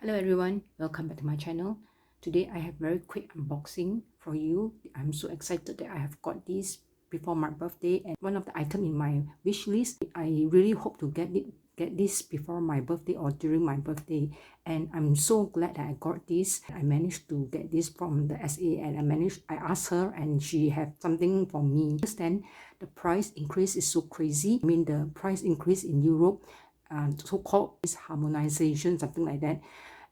Hello everyone, welcome back to my channel. Today I have very quick unboxing for you. I'm so excited that I have got this before my birthday, and one of the items in my wish list. I really hope to get this before my birthday or during my birthday, and I'm so glad that I got this. I managed to get this from the SA, and I asked her and she had something for me. Understand the price increase is so crazy. I mean the price increase in Europe, so-called harmonization, something like that.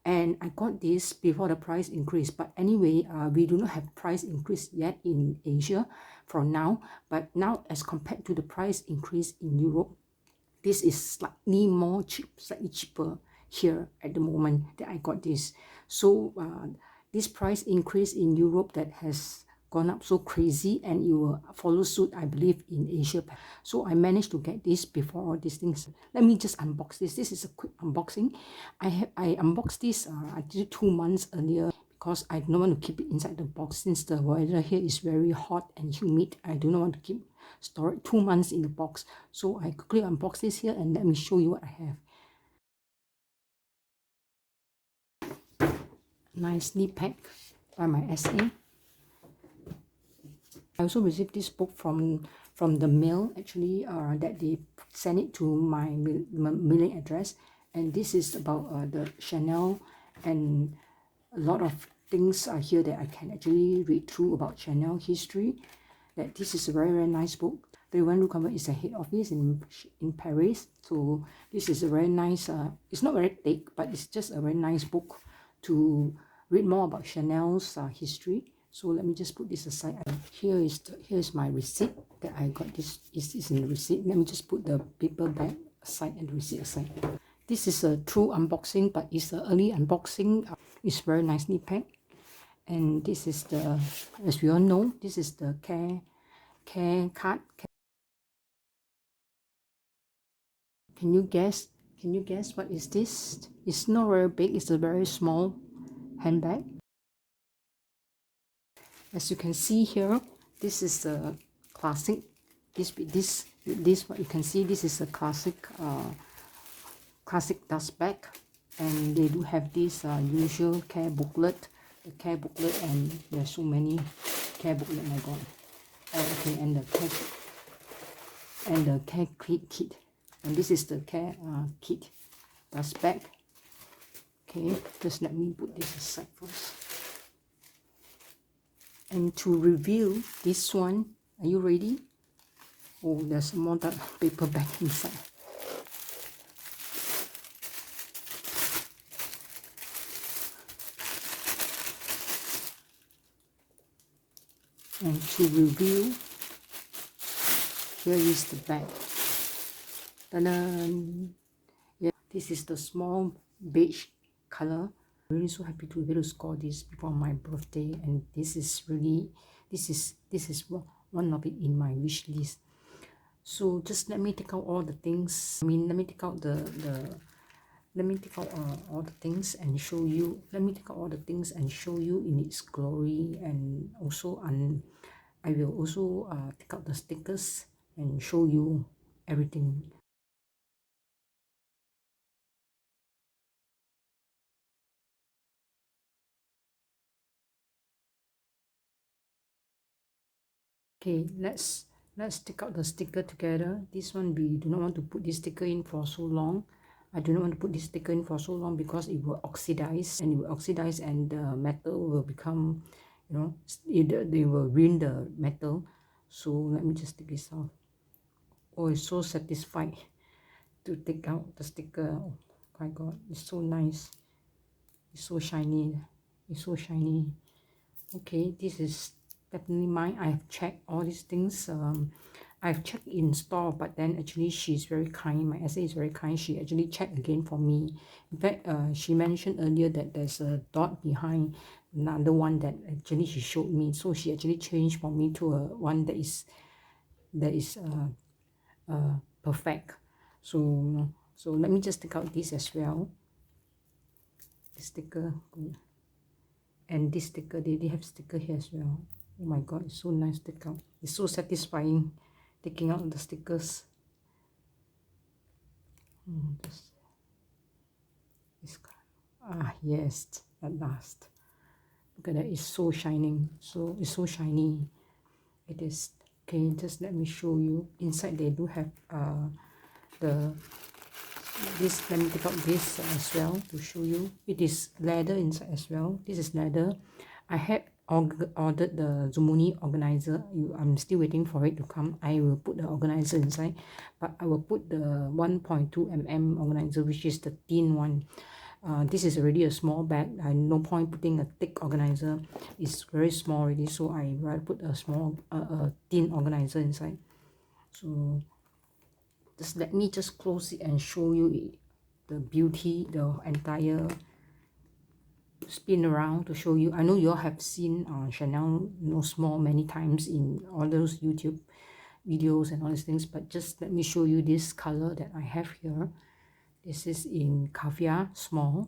And I got this before the price increase, but anyway, we do not have price increase yet in Asia for now. But now, as compared to the price increase in Europe, this is slightly more cheap, slightly cheaper here at the moment that I got this. So this price increase in Europe that has gone up so crazy, and it will follow suit, I believe, in Asia. So I managed to get this before all these things. Let me just unbox this. This is a quick unboxing. I unboxed this I did 2 months earlier because I don't want to keep it inside the box since the weather here is very hot and humid. I do not want to keep store it 2 months in the box. So I quickly unbox this here and let me show you what I have. Nicely packed by my SA. I also received this book from the mail, actually, that they sent it to my mailing address. And this is about the Chanel, and a lot of things are here that I can actually read through about Chanel history. That this is a very, very nice book. 31 Rue Cambon is the head office in Paris. So this is a very nice, it's not very thick, but it's just a very nice book to read more about Chanel's history. So let me just put this aside. Here's my receipt that I got. This is in the receipt. Let me just put the paper bag aside and the receipt aside. This is a true unboxing, but it's an early unboxing. It's very nicely packed. And this is the, as we all know, this is the care card. Can you guess what is this? It's not very big. It's a very small handbag. As you can see here, this is the classic. This what you can see. This is a classic dust bag, and they do have this usual care booklet, the care booklet, and there's so many care booklet. My God. Okay, and the care kit, and this is the care kit dust bag. Okay, just let me put this aside first. And to reveal this one, are you ready? Oh, there's more paper bag inside. And to reveal, here is the bag. Ta-da! Yeah, this is the small beige color. I'm really so happy to be able to score this before my birthday, and this is one of it in my wish list. So just let me take out all the things. Let me take out all the things and show you. Let me take out all the things and show you in its glory, and also I will also take out the stickers and show you everything. Okay, let's take out the sticker together. This one, we do not want to put this sticker in for so long. I do not want to put this sticker in for so long because it will oxidize, and the metal will become, they will ruin the metal. So let me just take this off. Oh, it's so satisfied to take out the sticker. Oh my God, it's so nice. It's so shiny. It's so shiny. Okay, this is definitely mine. I have checked all these things. I've checked in store, but then actually she's very kind. My SA is very kind. She actually checked again for me. In fact, she mentioned earlier that there's a dot behind another one that actually she showed me. So she actually changed for me to a one that is perfect. So let me just take out this as well. The sticker, and this sticker, they have sticker here as well. Oh my God, it's so nice to take out. It's so satisfying taking out the stickers. This Ah, yes, at last. Look at that, it's so shining. So it's so shiny. It is. Okay, just let me show you. Inside they do have the this. Let me take out this as well to show you. It is leather inside as well. This is leather. I had ordered the Zumuni organizer. I'm still waiting for it to come. I will put the organizer inside, but I will put the 1.2 mm organizer, which is the thin one. This is already a small bag. I no point putting a thick organizer. It's very small already, so I rather put a small, thin organizer inside. So just let me just close it and show you the beauty, the entire spin around to show you. I know you all have seen Chanel Small many times in all those YouTube videos and all these things, but just let me show you this color that I have here. This is in Caviar Small.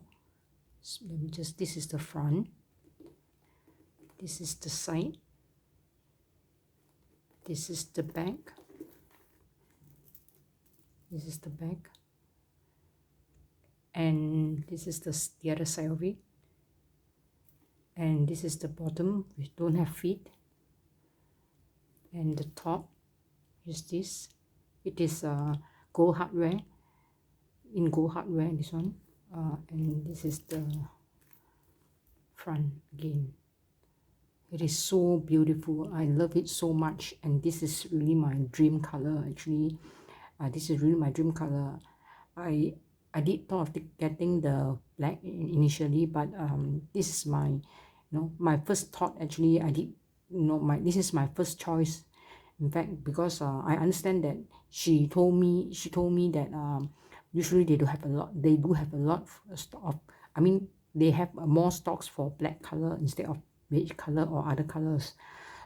So let me just, this is the front, this is the side, this is the back, this is the back, and this is the other side of it, and this is the bottom, which don't have feet, and the top is this. It is gold hardware, in gold hardware, this one, and this is the front again. It is so beautiful. I love it so much, and this is really my dream color actually. This is really my dream color. I did thought of getting the black initially, but this is my my first thought actually. I did this is my first choice, in fact, because I understand that she told me that usually they do have a lot of, I mean, they have more stocks for black color instead of beige color or other colors.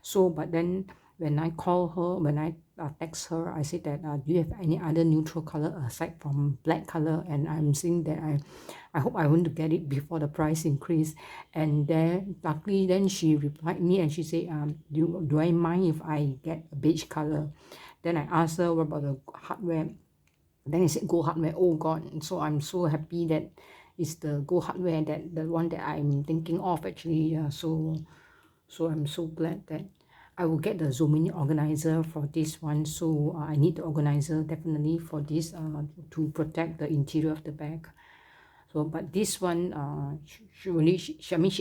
So but then when I call her, when I text her, I said that do you have any other neutral color aside from black color, and I'm saying that I hope I want to get it before the price increase. And then luckily then she replied me and she said do I mind if I get a beige color. Then I asked her what about the hardware. Then he said gold hardware. Oh god, so I'm so happy that it's the gold hardware, that the one that I'm thinking of actually. So I'm so glad that I will get the Zumuni organizer for this one. So I need the organizer definitely for this to protect the interior of the bag. So but this one she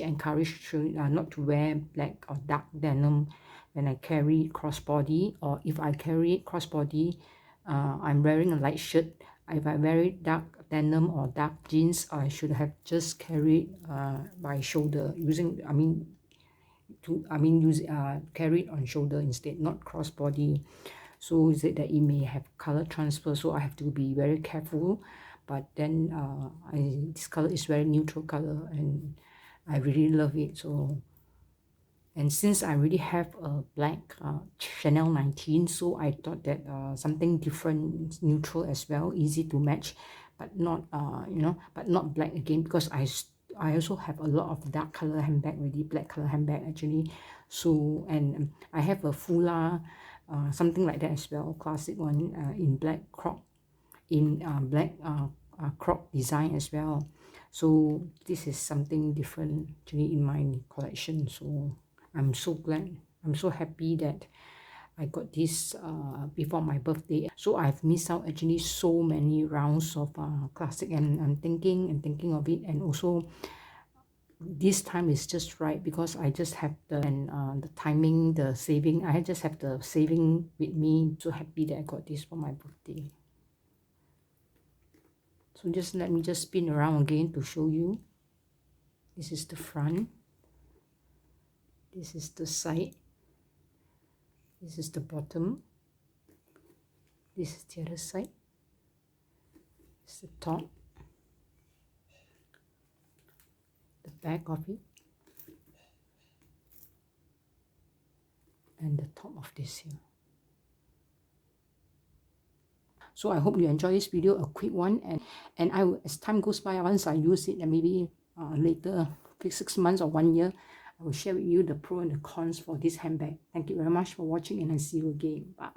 encouraged not to wear black or dark denim when I carry crossbody, or if I carry it crossbody, I'm wearing a light shirt. If I wear it dark denim or dark jeans, I should have just carried by shoulder using, carry it on shoulder instead, not crossbody. So is it that it may have color transfer, so I have to be very careful. But then this color is very neutral color and I really love it. So, and since I already have a black Chanel 19, so I thought that something different, neutral as well, easy to match, but not but not black again, because I also have a lot of dark color handbag already, black color handbag actually. So, and I have a Fula something like that as well, classic one, in black crop, in black crop design as well. So this is something different actually in my collection. So I'm so glad, I'm so happy that I got this before my birthday. So I've missed out actually so many rounds of classic, and I'm thinking of it. And also this time is just right because I just have the timing, the saving. I just have the saving with me. So happy that I got this for my birthday. So just let me just spin around again to show you. This is the front. This is the side. This is the bottom. This is the other side. This is the top. The back of it. And the top of this here. So I hope you enjoy this video, a quick one, and I will, as time goes by, once I use it, and maybe later, 6 months or 1 year, I will share with you the pros and the cons for this handbag. Thank you very much for watching, and I see you again. Bye.